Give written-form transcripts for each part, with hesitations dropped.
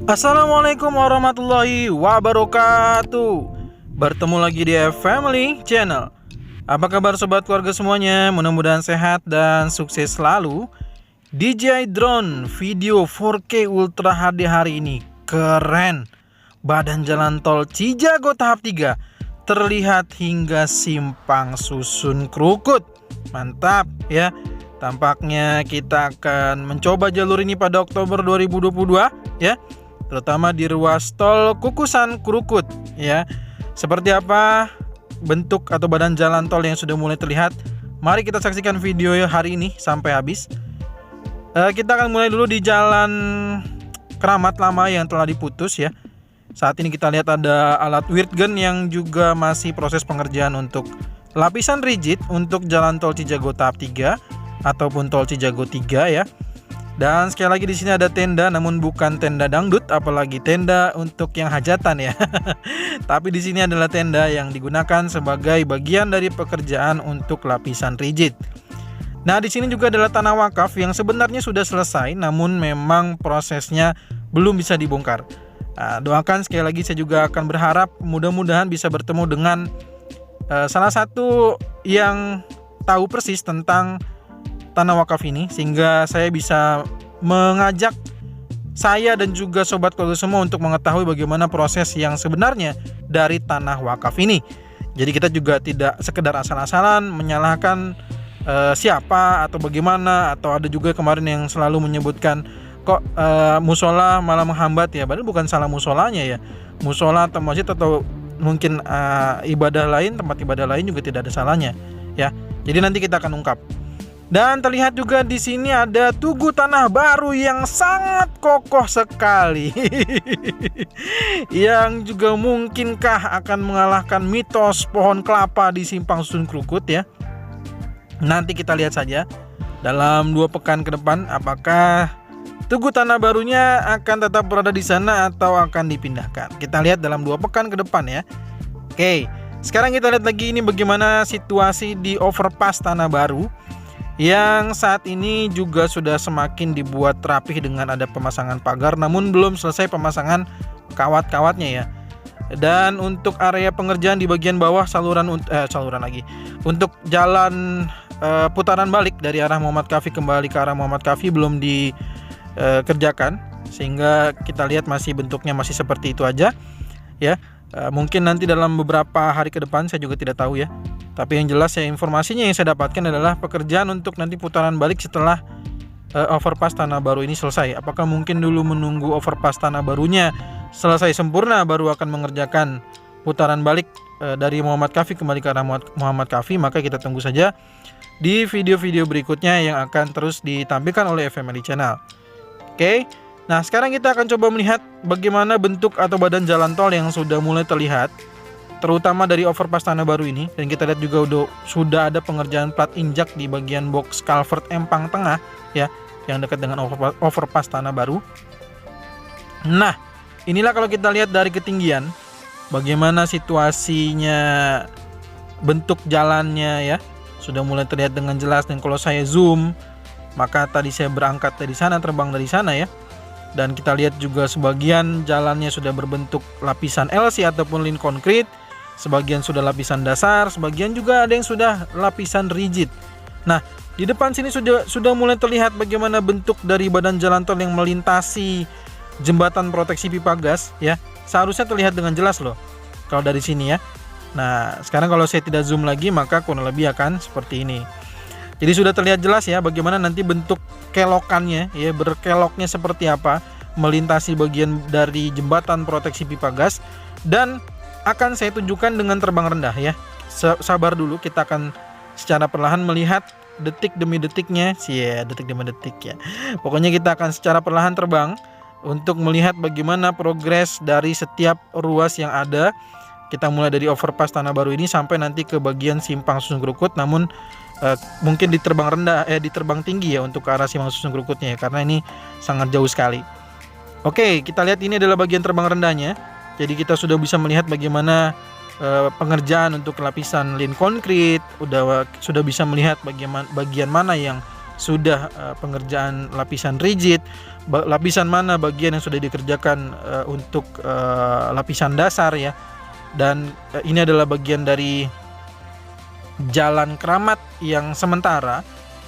Assalamualaikum warahmatullahi wabarakatuh. Bertemu lagi di Family Channel. Apa kabar sobat keluarga semuanya? Mudah-mudahan sehat dan sukses selalu. DJI drone video 4K Ultra HD hari ini keren. Badan jalan tol Cijago tahap 3 terlihat hingga simpang susun Krukut. Mantap ya. Tampaknya kita akan mencoba jalur ini pada Oktober 2022 ya. Terutama di ruas tol Kukusan Krukut ya. Seperti apa bentuk atau badan jalan tol yang sudah mulai terlihat? Mari kita saksikan video hari ini sampai habis. Kita akan mulai dulu di jalan Keramat Lama yang telah diputus ya. Saat ini kita lihat ada alat Wirtgen yang juga masih proses pengerjaan untuk lapisan rigid untuk jalan tol Cijago tahap 3 ataupun tol Cijago 3 ya. Dan sekali lagi di sini ada tenda, namun bukan tenda dangdut, apalagi tenda untuk yang hajatan ya. Tapi di sini adalah tenda yang digunakan sebagai bagian dari pekerjaan untuk lapisan rigid. Nah, di sini juga adalah tanah wakaf yang sebenarnya sudah selesai, namun memang prosesnya belum bisa dibongkar. Nah, doakan sekali lagi, saya juga akan berharap mudah-mudahan bisa bertemu dengan salah satu yang tahu persis tentang tanah wakaf ini, sehingga saya bisa mengajak saya dan juga sobat keluarga semua untuk mengetahui bagaimana proses yang sebenarnya dari tanah wakaf ini. Jadi kita juga tidak sekedar asal-asalan menyalahkan siapa atau bagaimana, atau ada juga kemarin yang selalu menyebutkan kok musola malah menghambat ya, padahal bukan salah musolanya ya. Musola atau masjid atau mungkin ibadah lain, tempat ibadah lain juga tidak ada salahnya ya. Jadi nanti kita akan ungkap. Dan terlihat juga di sini ada tugu tanah baru yang sangat kokoh sekali. Yang juga mungkinkah akan mengalahkan mitos pohon kelapa di simpang susun Krukut ya. Nanti kita lihat saja dalam 2 pekan ke depan apakah tugu tanah barunya akan tetap berada di sana atau akan dipindahkan. Kita lihat dalam 2 pekan ke depan ya. Oke, sekarang kita lihat lagi ini bagaimana situasi di overpass Tanah Baru yang saat ini juga sudah semakin dibuat rapih dengan ada pemasangan pagar, namun belum selesai pemasangan kawat-kawatnya ya. Dan untuk area pengerjaan di bagian bawah saluran lagi untuk jalan putaran balik dari arah Muhammad Kafi kembali ke arah Muhammad Kafi belum dikerjakan, sehingga kita lihat masih bentuknya masih seperti itu aja ya. Mungkin nanti dalam beberapa hari ke depan, saya juga tidak tahu ya. Tapi yang jelas ya, informasinya yang saya dapatkan adalah pekerjaan untuk nanti putaran balik setelah overpass Tanah Baru ini selesai. Apakah mungkin dulu menunggu overpass Tanah Barunya selesai sempurna baru akan mengerjakan putaran balik dari Muhammad Kafi kembali ke arah Muhammad Kafi? Maka kita tunggu saja di video-video berikutnya yang akan terus ditampilkan oleh FMLI Channel. Oke. Nah, sekarang kita akan coba melihat bagaimana bentuk atau badan jalan tol yang sudah mulai terlihat, terutama dari overpass Tanah Baru ini. Dan kita lihat juga sudah ada pengerjaan plat injak di bagian box culvert Empang Tengah ya, yang dekat dengan overpass Tanah Baru. Nah, inilah kalau kita lihat dari ketinggian bagaimana situasinya, bentuk jalannya ya, sudah mulai terlihat dengan jelas. Dan kalau saya zoom, maka tadi saya berangkat dari sana, terbang dari sana ya. Dan kita lihat juga sebagian jalannya sudah berbentuk lapisan LC ataupun lin konkrit, sebagian sudah lapisan dasar, sebagian juga ada yang sudah lapisan rigid. Nah, di depan sini sudah mulai terlihat bagaimana bentuk dari badan jalan tol yang melintasi jembatan proteksi pipa gas ya. Seharusnya terlihat dengan jelas loh kalau dari sini ya. Nah, sekarang kalau saya tidak zoom lagi, maka kurang lebih akan seperti ini. Jadi sudah terlihat jelas ya bagaimana nanti bentuk kelokannya ya, berkeloknya seperti apa melintasi bagian dari jembatan proteksi pipa gas. Dan akan saya tunjukkan dengan terbang rendah ya. Sabar dulu, kita akan secara perlahan melihat detik demi detiknya detik demi detik ya. Pokoknya kita akan secara perlahan terbang untuk melihat bagaimana progres dari setiap ruas yang ada. Kita mulai dari overpass Tanah Baru ini sampai nanti ke bagian simpang susun Krukut, namun mungkin diterbang rendah diterbang tinggi ya untuk ke arah simpang susun Krukutnya ya, karena ini sangat jauh sekali. Oke, kita lihat ini adalah bagian terbang rendahnya. Jadi kita sudah bisa melihat bagaimana pengerjaan untuk lapisan lin konkrit, sudah bisa melihat bagian mana yang sudah pengerjaan lapisan rigid, lapisan mana bagian yang sudah dikerjakan untuk lapisan dasar ya. Dan ini adalah bagian dari jalan keramat yang sementara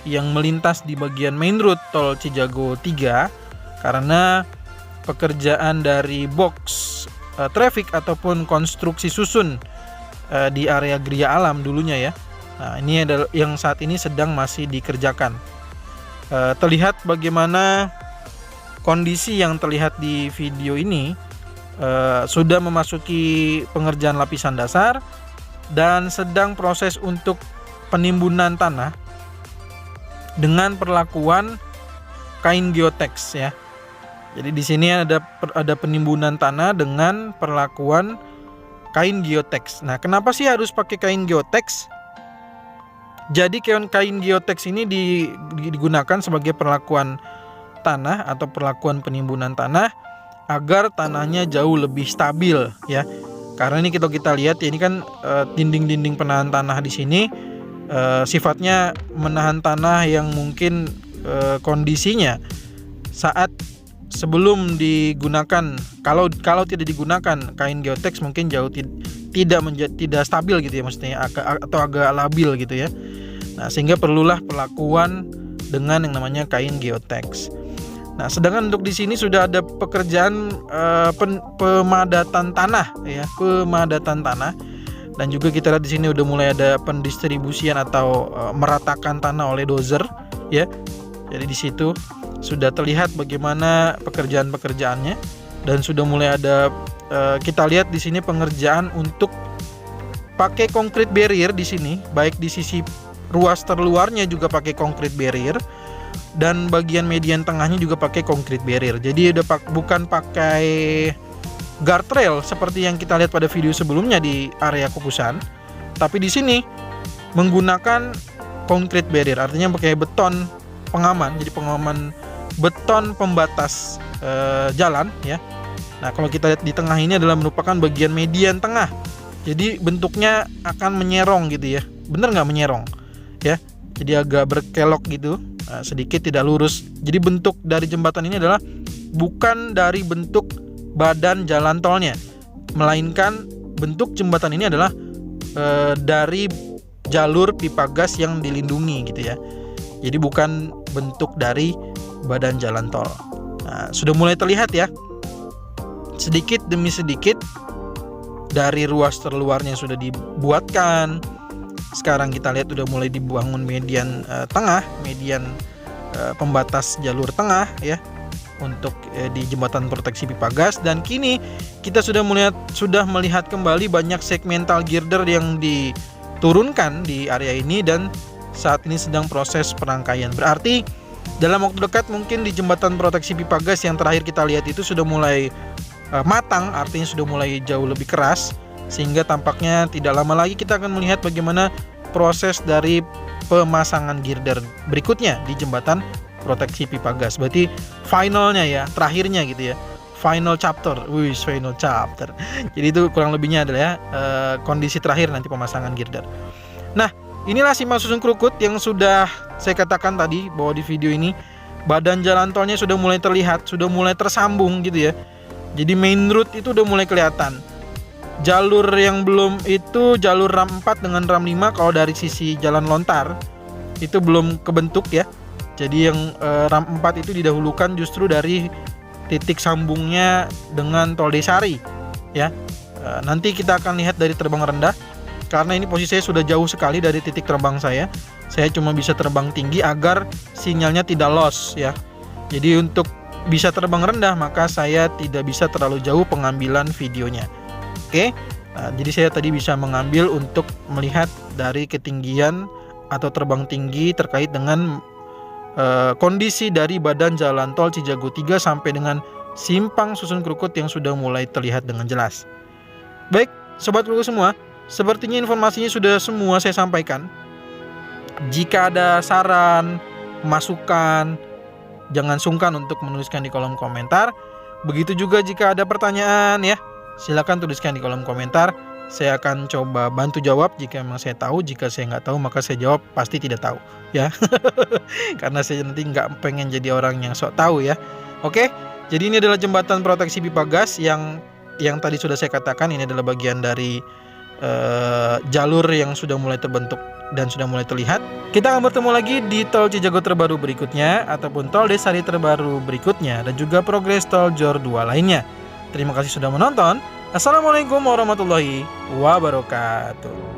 yang melintas di bagian main road tol Cijago 3 karena pekerjaan dari box traffic ataupun konstruksi susun di area Gria Alam dulunya ya. Nah, ini adalah yang saat ini sedang masih dikerjakan. Terlihat bagaimana kondisi yang terlihat di video ini sudah memasuki pengerjaan lapisan dasar dan sedang proses untuk penimbunan tanah dengan perlakuan kain geotex ya. Jadi di sini ada penimbunan tanah dengan perlakuan kain geotex. Nah, kenapa sih harus pakai kain geotex? Jadi kain geotex ini digunakan sebagai perlakuan tanah atau perlakuan penimbunan tanah agar tanahnya jauh lebih stabil ya. Karena ini kita lihat ya, ini kan dinding-dinding penahan tanah di sini sifatnya menahan tanah yang mungkin kondisinya saat sebelum digunakan, kalau tidak digunakan kain geotex mungkin jauh tidak stabil gitu ya, maksudnya atau agak labil gitu ya. Nah, sehingga perlulah perlakuan dengan yang namanya kain geotex. Nah, sedangkan untuk di sini sudah ada pekerjaan pemadatan tanah ya, pemadatan tanah. Dan juga kita lihat di sini udah mulai ada pendistribusian atau meratakan tanah oleh dozer ya. Jadi di situ sudah terlihat bagaimana pekerjaan-pekerjaannya dan sudah mulai ada kita lihat di sini pengerjaan untuk pakai concrete barrier di sini, baik di sisi ruas terluarnya juga pakai concrete barrier dan bagian median tengahnya juga pakai concrete barrier. Jadi udah bukan pakai guardrail seperti yang kita lihat pada video sebelumnya di area Kukusan, tapi di sini menggunakan concrete barrier, artinya pakai beton pengaman, jadi pengaman beton pembatas jalan ya. Nah, kalau kita lihat di tengah ini adalah merupakan bagian median tengah, jadi bentuknya akan menyerong gitu ya, bener nggak menyerong ya, jadi agak berkelok gitu, sedikit tidak lurus. Jadi bentuk dari jembatan ini adalah bukan dari bentuk badan jalan tolnya, melainkan bentuk jembatan ini adalah dari jalur pipa gas yang dilindungi gitu ya. Jadi bukan bentuk dari badan jalan tol. Nah, sudah mulai terlihat ya, sedikit demi sedikit dari ruas terluarnya sudah dibuatkan. Sekarang kita lihat sudah mulai dibangun median tengah, median pembatas jalur tengah ya, untuk di jembatan proteksi pipa gas. Dan kini kita sudah melihat kembali banyak segmental girder yang diturunkan di area ini dan saat ini sedang proses perangkaian. Berarti dalam waktu dekat mungkin di jembatan proteksi pipa gas yang terakhir kita lihat itu sudah mulai matang, artinya sudah mulai jauh lebih keras, sehingga tampaknya tidak lama lagi kita akan melihat bagaimana proses dari pemasangan girder berikutnya di jembatan proteksi pipa gas. Berarti finalnya ya, terakhirnya gitu ya, final chapter. Final chapter. Jadi itu kurang lebihnya adalah ya, kondisi terakhir nanti pemasangan girder. Nah, inilah simpang susun Krukut yang sudah saya katakan tadi, bahwa di video ini badan jalan tolnya sudah mulai terlihat, sudah mulai tersambung gitu ya. Jadi main road itu udah mulai kelihatan. Jalur yang belum itu jalur RAM 4 dengan RAM 5 kalau dari sisi jalan lontar itu belum kebentuk ya. Jadi yang RAM 4 itu didahulukan justru dari titik sambungnya dengan Tol Desari ya. Nanti kita akan lihat dari terbang rendah, karena ini posisi saya sudah jauh sekali dari titik terbang saya. Saya cuma bisa terbang tinggi agar sinyalnya tidak loss ya. Jadi untuk bisa terbang rendah maka saya tidak bisa terlalu jauh pengambilan videonya. Oke. Nah, jadi saya tadi bisa mengambil untuk melihat dari ketinggian atau terbang tinggi terkait dengan kondisi dari badan jalan tol Cijago 3 sampai dengan simpang susun Krukut yang sudah mulai terlihat dengan jelas. Baik, sobat Krukut semua, sepertinya informasinya sudah semua saya sampaikan. Jika ada saran, masukan, jangan sungkan untuk menuliskan di kolom komentar. Begitu juga jika ada pertanyaan ya, silakan tuliskan di kolom komentar. saya akan coba bantu jawab jika memang saya tahu. Jika saya nggak tahu maka saya jawab pasti tidak tahu ya. Karena saya nanti nggak pengen jadi orang yang sok tahu ya. Oke, jadi ini adalah jembatan proteksi pipa gas yang tadi sudah saya katakan. Ini adalah bagian dari jalur yang sudah mulai terbentuk dan sudah mulai terlihat. Kita akan bertemu lagi di tol Cijago terbaru berikutnya ataupun tol Desari terbaru berikutnya dan juga progres tol JOR 2 lainnya. Terima kasih sudah menonton. Assalamualaikum warahmatullahi wabarakatuh.